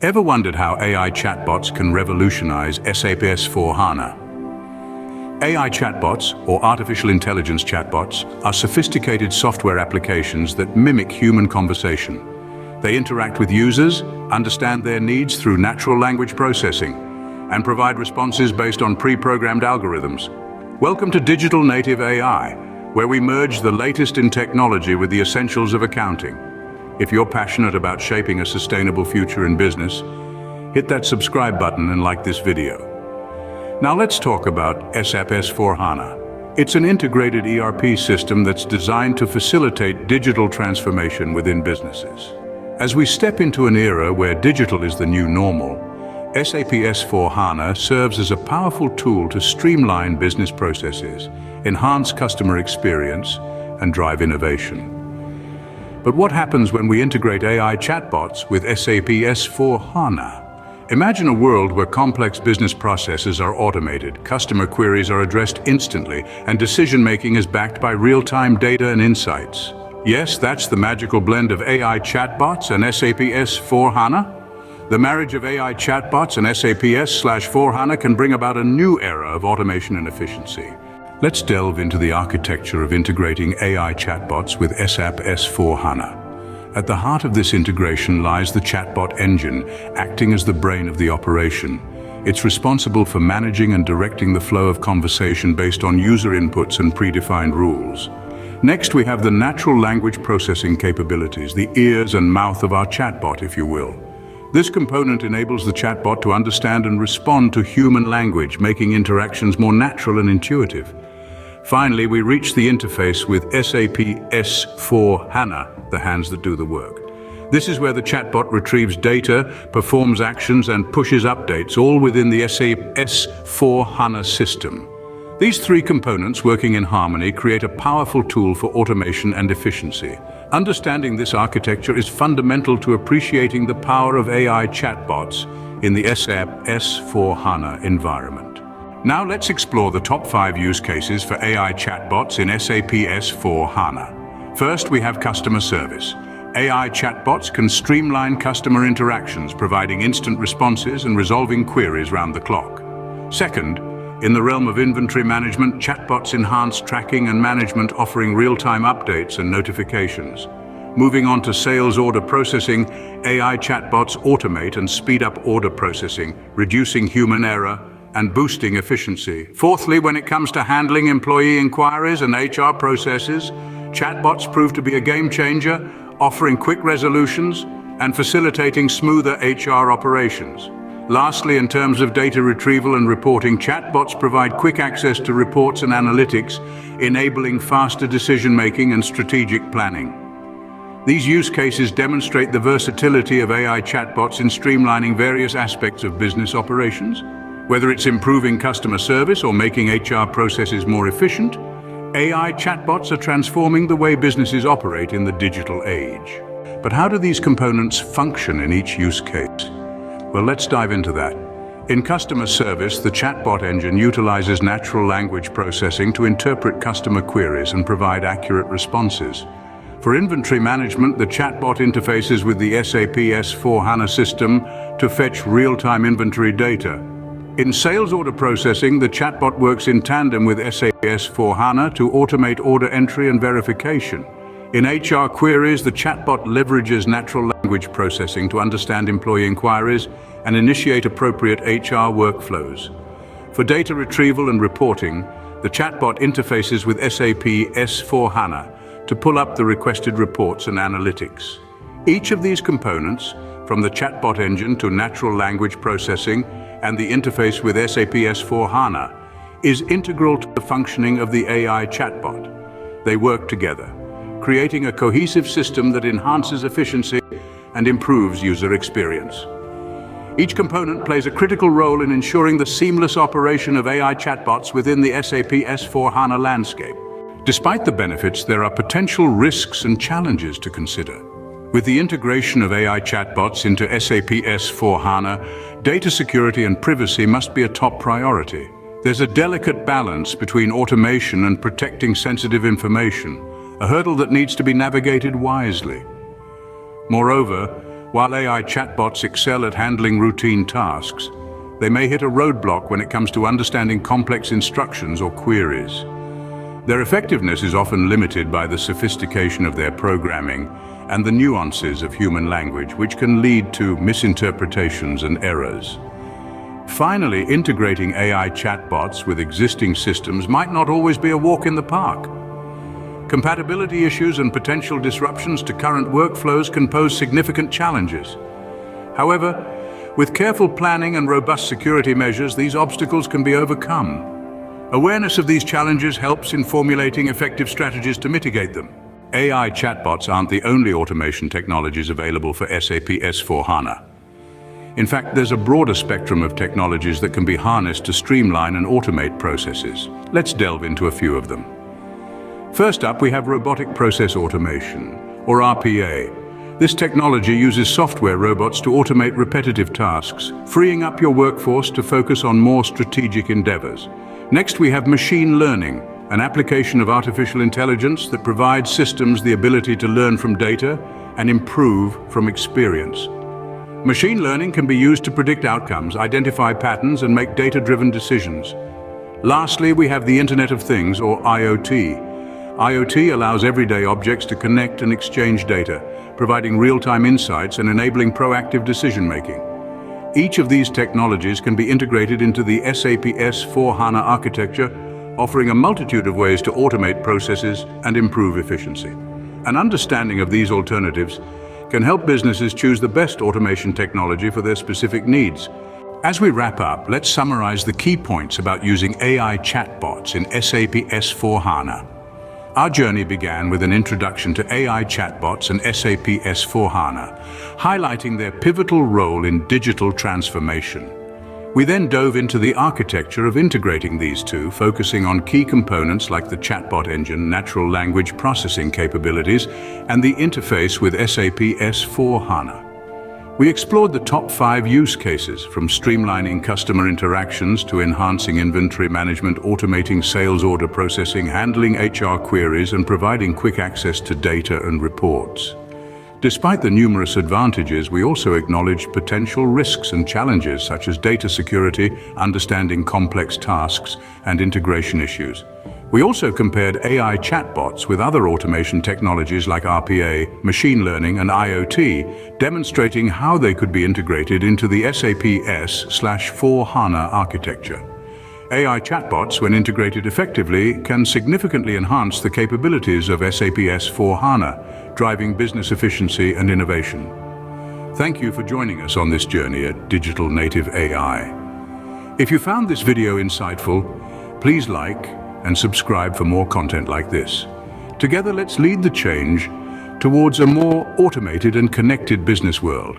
Ever wondered how AI chatbots can revolutionize SAP S/4HANA? AI chatbots, or artificial intelligence chatbots, are sophisticated software applications that mimic human conversation. They interact with users, understand their needs through natural language processing, and provide responses based on pre-programmed algorithms. Welcome to Digital Native AI, where we merge the latest in technology with the essentials of accounting. If you're passionate about shaping a sustainable future in business, hit that subscribe button and like this video. Now let's talk about SAP S/4HANA. It's an integrated ERP system that's designed to facilitate digital transformation within businesses. As we step into an era where digital is the new normal, SAP S/4HANA serves as a powerful tool to streamline business processes, enhance customer experience, and drive innovation. But what happens when we integrate AI chatbots with SAP S/4HANA? Imagine a world where complex business processes are automated, customer queries are addressed instantly, and decision-making is backed by real-time data and insights. Yes, that's the magical blend of AI chatbots and SAP S/4HANA. The marriage of AI chatbots and SAP S/4HANA can bring about a new era of automation and efficiency. Let's delve into the architecture of integrating AI chatbots with SAP S/4HANA. At the heart of this integration lies the chatbot engine, acting as the brain of the operation. It's responsible for managing and directing the flow of conversation based on user inputs and predefined rules. Next, we have the natural language processing capabilities, the ears and mouth of our chatbot, if you will. This component enables the chatbot to understand and respond to human language, making interactions more natural and intuitive. Finally, we reach the interface with SAP S/4HANA, the hands that do the work. This is where the chatbot retrieves data, performs actions, and pushes updates, all within the SAP S/4HANA system. These three components working in harmony create a powerful tool for automation and efficiency. Understanding this architecture is fundamental to appreciating the power of AI chatbots in the SAP S/4HANA environment. Now let's explore the top 5 use cases for AI chatbots in SAP S/4HANA. First, we have customer service. AI chatbots can streamline customer interactions, providing instant responses and resolving queries round the clock. Second, in the realm of inventory management, chatbots enhance tracking and management, offering real-time updates and notifications. Moving on to sales order processing, AI chatbots automate and speed up order processing, reducing human error and boosting efficiency. Fourthly, when it comes to handling employee inquiries and HR processes, chatbots prove to be a game changer, offering quick resolutions and facilitating smoother HR operations. Lastly, in terms of data retrieval and reporting, chatbots provide quick access to reports and analytics, enabling faster decision-making and strategic planning. These use cases demonstrate the versatility of AI chatbots in streamlining various aspects of business operations. Whether it's improving customer service or making HR processes more efficient, AI chatbots are transforming the way businesses operate in the digital age. But how do these components function in each use case? Well, let's dive into that. In customer service, the chatbot engine utilizes natural language processing to interpret customer queries and provide accurate responses. For inventory management, the chatbot interfaces with the SAP S/4HANA system to fetch real-time inventory data. In sales order processing, the chatbot works in tandem with SAP S/4HANA to automate order entry and verification. In HR queries, the chatbot leverages natural language processing to understand employee inquiries and initiate appropriate HR workflows. For data retrieval and reporting, the chatbot interfaces with SAP S/4HANA to pull up the requested reports and analytics. Each of these components, from the chatbot engine to natural language processing and the interface with SAP S/4HANA, is integral to the functioning of the AI chatbot. They work together, creating a cohesive system that enhances efficiency and improves user experience. Each component plays a critical role in ensuring the seamless operation of AI chatbots within the SAP S/4HANA landscape. Despite the benefits, there are potential risks and challenges to consider. With the integration of AI chatbots into SAP S/4HANA, data security and privacy must be a top priority. There's a delicate balance between automation and protecting sensitive information, a hurdle that needs to be navigated wisely. Moreover, While AI chatbots excel at handling routine tasks, they may hit a roadblock when it comes to understanding complex instructions or queries. Their effectiveness is often limited by the sophistication of their programming and the nuances of human language, which can lead to misinterpretations and errors. Finally, integrating AI chatbots with existing systems might not always be a walk in the park. Compatibility issues and potential disruptions to current workflows can pose significant challenges. However, with careful planning and robust security measures, these obstacles can be overcome. Awareness of these challenges helps in formulating effective strategies to mitigate them. AI chatbots aren't the only automation technologies available for SAP S/4HANA. In fact, there's a broader spectrum of technologies that can be harnessed to streamline and automate processes. Let's delve into a few of them. First up, we have robotic process automation, or RPA. This technology uses software robots to automate repetitive tasks, freeing up your workforce to focus on more strategic endeavors. Next, we have machine learning, an application of artificial intelligence that provides systems the ability to learn from data and improve from experience. Machine learning can be used to predict outcomes, identify patterns, and make data-driven decisions. Lastly, we have the Internet of Things, or IoT. IoT allows everyday objects to connect and exchange data, providing real-time insights and enabling proactive decision-making. Each of these technologies can be integrated into the SAP S/4HANA architecture, offering a multitude of ways to automate processes and improve efficiency. An understanding of these alternatives can help businesses choose the best automation technology for their specific needs. As we wrap up, let's summarize the key points about using AI chatbots in SAP S/4HANA. Our journey began with an introduction to AI chatbots and SAP S/4HANA, highlighting their pivotal role in digital transformation. We then dove into the architecture of integrating these two, focusing on key components like the chatbot engine, natural language processing capabilities, and the interface with SAP S/4HANA. We explored the top 5 use cases, from streamlining customer interactions to enhancing inventory management, automating sales order processing, handling HR queries, and providing quick access to data and reports. Despite the numerous advantages, we also acknowledged potential risks and challenges such as data security, understanding complex tasks, and integration issues. We also compared AI chatbots with other automation technologies like RPA, machine learning, and IoT, demonstrating how they could be integrated into the SAP S/4HANA architecture. AI chatbots, when integrated effectively, can significantly enhance the capabilities of SAP S/4HANA, driving business efficiency and innovation. Thank you for joining us on this journey at Digital Native AI. If you found this video insightful, please like and subscribe for more content like this. Together, let's lead the change towards a more automated and connected business world.